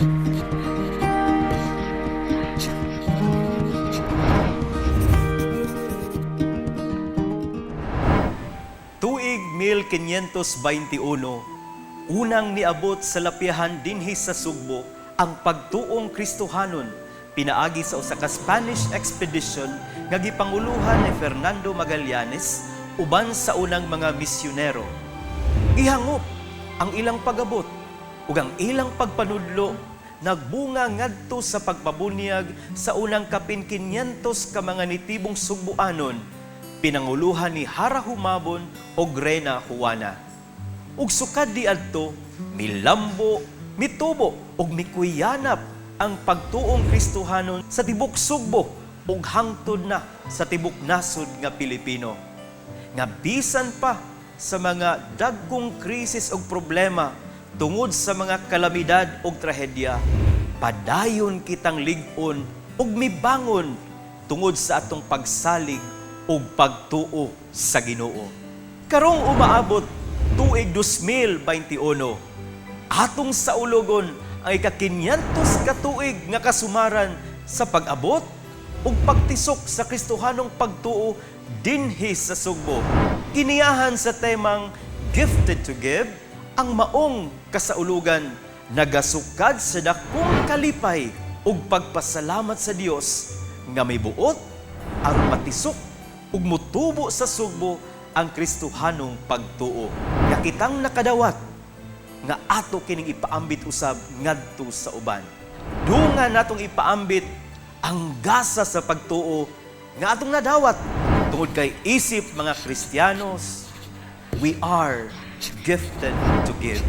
Tuig 1521, unang niabot sa lapihan dinhi sa Sugbo ang pagtuong Kristohanon pinaagi sa usa ka Spanish expedition nga gipanguluhan ni Fernando Magallanes uban sa unang mga misyonero. Gihangop ang ilang pagabot ug ang ilang pagpanudlo nagbunga ngadto sa pagpabunyag sa unang kapin 500 ka mga nitibong Sugboanon pinanguluhan ni Hara Humabon o Reyna Juana. Ug sukad di adto, milambo, mitubo ug mikuyanap ang pagtuong Kristohanon sa tibok Sugbo ug hangtod na sa tibok nasod nga Pilipino. Nga bisan pa sa mga dagkong krisis ug problema tungod sa mga kalamidad ug trahedya, padayon kitang lig-on ug mibangon tungod sa atong pagsalig ug pagtuo sa Ginoo. Karong umaabot tuig 2021, atong saulogon ang ika-500 ka tuig nga kasumaran sa pag-abot ug pagtisok sa Kristohanong pagtuo dinhi sa Sugbo. Kiniyahan sa temang Gifted to Give, ang maong kasaulugan nagasukad sa dakong kalipay ug pagpasalamat sa Dios nga may buot aron matisok ug mutubo sa Sugbo ang Kristohanong pagtuo. Nga kitang nakadawat nga ato kining ipaambit usab ngadto sa uban. Dunga natong ipaambit ang gasa sa pagtuo nga atong nadawat tungod kay isip mga Kristiyanos, we are gifted to give.